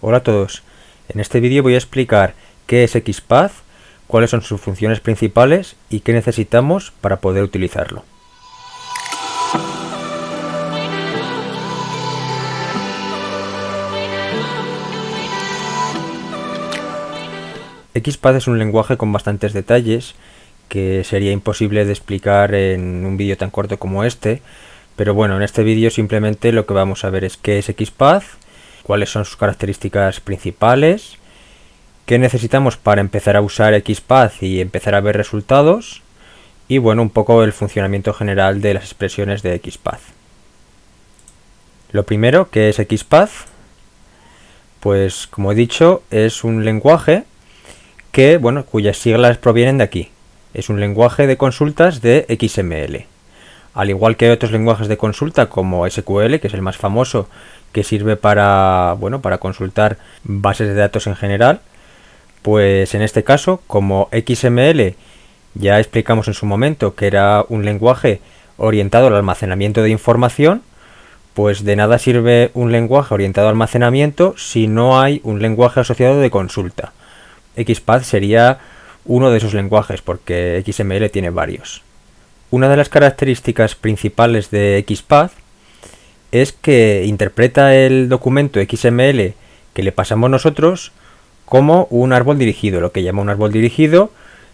Hola a todos, en este vídeo voy a explicar qué es XPath, cuáles son sus funciones principales y qué necesitamos para poder utilizarlo. XPath es un lenguaje con bastantes detalles que sería imposible de explicar en un vídeo tan corto como este, pero bueno, en este vídeo simplemente lo que vamos a ver es qué es XPath, cuáles son sus características principales, qué necesitamos para empezar a usar XPath y empezar a ver resultados, y bueno, un poco el funcionamiento general de las expresiones de XPath. Lo primero, ¿qué es XPath? Pues como he dicho, es un lenguaje que, bueno, cuyas siglas provienen de aquí. Es un lenguaje de consultas de XML. Al igual que hay otros lenguajes de consulta como SQL, que es el más famoso, que sirve para, bueno, para consultar bases de datos en general, pues en este caso, como XML ya explicamos en su momento que era un lenguaje orientado al almacenamiento de información, pues de nada sirve un lenguaje orientado al almacenamiento si no hay un lenguaje asociado de consulta. XPath sería uno de esos lenguajes porque XML tiene varios. Una de las características principales de XPath es que interpreta el documento XML que le pasamos nosotros como un árbol dirigido, lo que llama un árbol dirigido,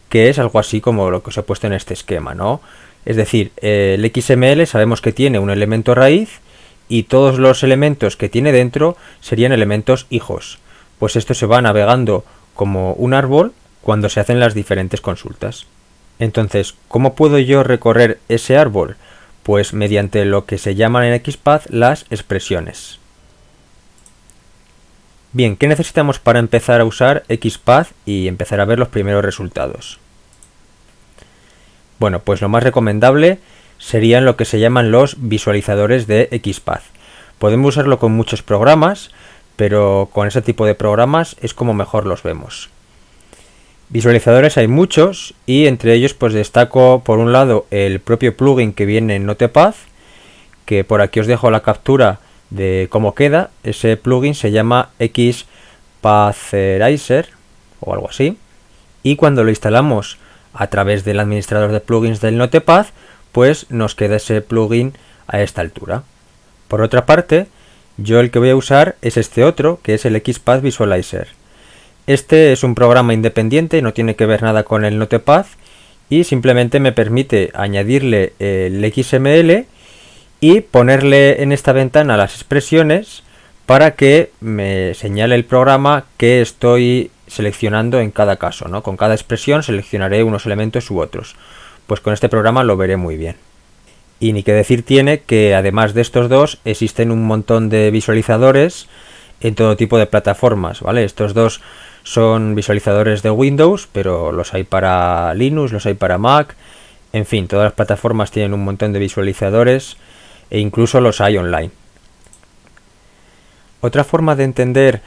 que es algo así como lo que os he puesto en este esquema, ¿no? Es decir, el XML sabemos que tiene un elemento raíz y todos los elementos que tiene dentro serían elementos hijos. Pues esto se va navegando como un árbol cuando se hacen las diferentes consultas. Entonces, ¿cómo puedo yo recorrer ese árbol? Pues mediante lo que se llaman en XPath las expresiones. Bien, ¿qué necesitamos para empezar a usar XPath y empezar a ver los primeros resultados? Bueno, pues lo más recomendable serían lo que se llaman los visualizadores de XPath. Podemos usarlo con muchos programas, pero con ese tipo de programas es como mejor los vemos. Visualizadores hay muchos y entre ellos pues destaco por un lado el propio plugin que viene en Notepath, que por aquí os dejo la captura de cómo queda. Ese plugin se llama XPatherizer o algo así, y cuando lo instalamos a través del administrador de plugins del Notepath, pues nos queda ese plugin a esta altura. Por otra parte, yo el que voy a usar es este otro, que es el XPath Visualizer. Este es un programa independiente, no tiene que ver nada con el Notepath y simplemente me permite añadirle el XML y ponerle en esta ventana las expresiones para que me señale el programa que estoy seleccionando en cada caso, ¿no? Con cada expresión seleccionaré unos elementos u otros. Pues con este programa lo veré muy bien. Y ni que decir tiene que además de estos dos existen un montón de visualizadores en todo tipo de plataformas, ¿vale? Estos dos son visualizadores de Windows, pero los hay para Linux, los hay para Mac, en fin, todas las plataformas tienen un montón de visualizadores e incluso los hay online. Otra forma de entender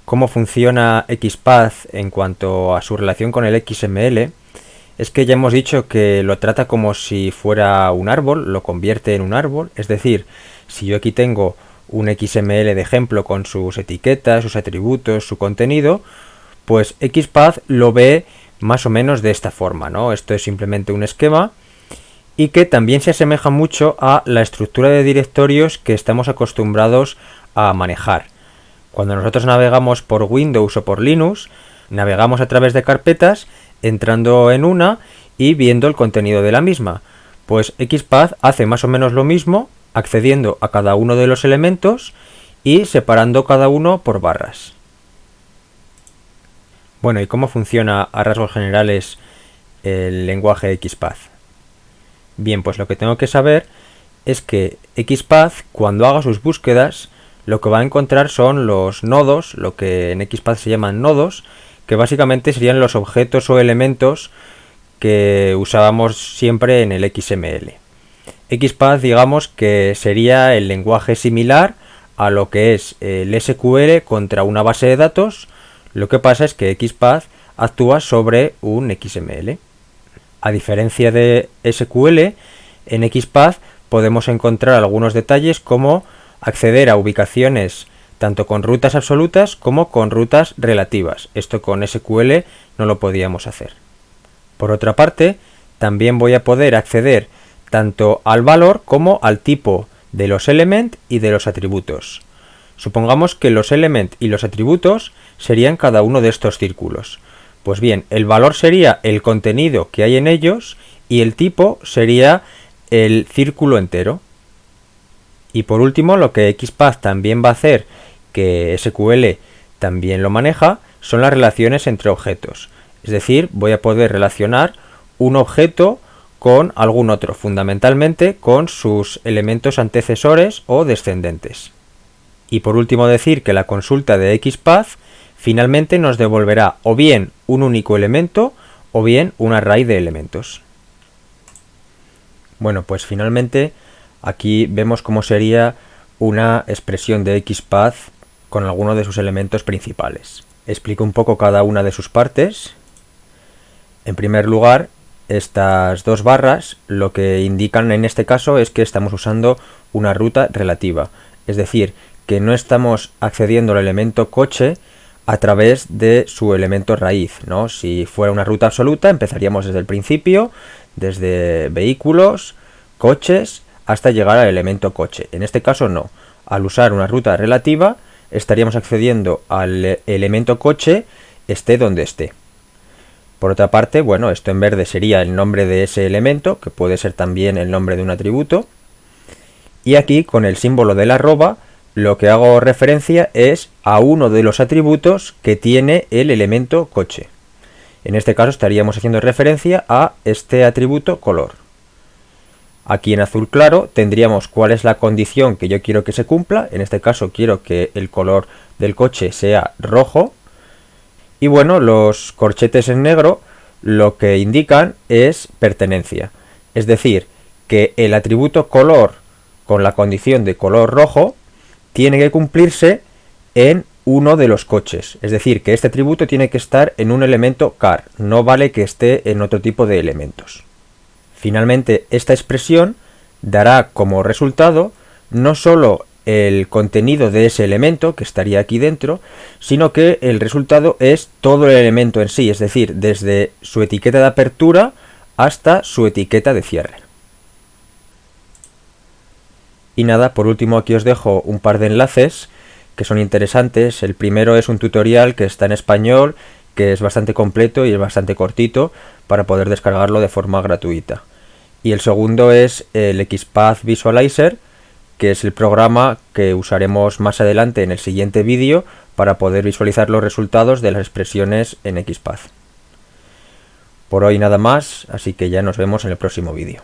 cómo funciona XPath en cuanto a su relación con el XML es que ya hemos dicho que lo trata como si fuera un árbol, lo convierte en un árbol, es decir, si yo aquí tengo un XML de ejemplo con sus etiquetas, sus atributos, su contenido, pues XPath lo ve más o menos de esta forma, ¿no? Esto es simplemente un esquema y que también se asemeja mucho a la estructura de directorios que estamos acostumbrados a manejar. Cuando nosotros navegamos por Windows o por Linux, navegamos a través de carpetas, entrando en una y viendo el contenido de la misma. Pues XPath hace más o menos lo mismo, accediendo a cada uno de los elementos y separando cada uno por barras. Bueno, ¿y cómo funciona a rasgos generales el lenguaje XPath? Bien, pues lo que tengo que saber es que XPath, cuando haga sus búsquedas, lo que va a encontrar son los nodos, lo que en XPath se llaman nodos, que básicamente serían los objetos o elementos que usábamos siempre en el XML. XPath, digamos que sería el lenguaje similar a lo que es el SQL contra una base de datos. Lo que pasa es que XPath actúa sobre un XML. A diferencia de SQL, en XPath podemos encontrar algunos detalles como acceder a ubicaciones tanto con rutas absolutas como con rutas relativas. Esto con SQL no lo podíamos hacer. Por otra parte, también voy a poder acceder tanto al valor como al tipo de los elements y de los atributos. Supongamos que los elements y los atributos serían cada uno de estos círculos. Pues bien, el valor sería el contenido que hay en ellos y el tipo sería el círculo entero. Y por último, lo que XPath también va a hacer, que SQL también lo maneja, son las relaciones entre objetos. Es decir, voy a poder relacionar un objeto con algún otro, fundamentalmente con sus elementos antecesores o descendentes. Y por último decir que la consulta de XPath finalmente nos devolverá o bien un único elemento o bien un array de elementos. Bueno, pues finalmente aquí vemos cómo sería una expresión de XPath con alguno de sus elementos principales. Explico un poco cada una de sus partes. En primer lugar, estas dos barras lo que indican en este caso es que estamos usando una ruta relativa, es decir, que no estamos accediendo al elemento coche a través de su elemento raíz, ¿no? Si fuera una ruta absoluta empezaríamos desde el principio, desde vehículos, coches, hasta llegar al elemento coche. En este caso no. Al usar una ruta relativa estaríamos accediendo al elemento coche esté donde esté. Por otra parte, bueno, esto en verde sería el nombre de ese elemento, que puede ser también el nombre de un atributo. Y aquí, con el símbolo de la arroba, lo que hago referencia es a uno de los atributos que tiene el elemento coche. En este caso estaríamos haciendo referencia a este atributo color. Aquí en azul claro tendríamos cuál es la condición que yo quiero que se cumpla. En este caso quiero que el color del coche sea rojo. Y bueno, los corchetes en negro lo que indican es pertenencia. Es decir, que el atributo color con la condición de color rojo tiene que cumplirse en uno de los coches. Es decir, que este atributo tiene que estar en un elemento car. No vale que esté en otro tipo de elementos. Finalmente, esta expresión dará como resultado no solo el contenido de ese elemento que estaría aquí dentro, sino que el resultado es todo el elemento en sí, es decir, desde su etiqueta de apertura hasta su etiqueta de cierre. Y nada, por último aquí os dejo un par de enlaces que son interesantes. El primero es un tutorial que está en español, que es bastante completo y es bastante cortito para poder descargarlo de forma gratuita. Y el segundo es el XPath Visualizer, que es el programa que usaremos más adelante en el siguiente vídeo para poder visualizar los resultados de las expresiones en XPath. Por hoy nada más, así que ya nos vemos en el próximo vídeo.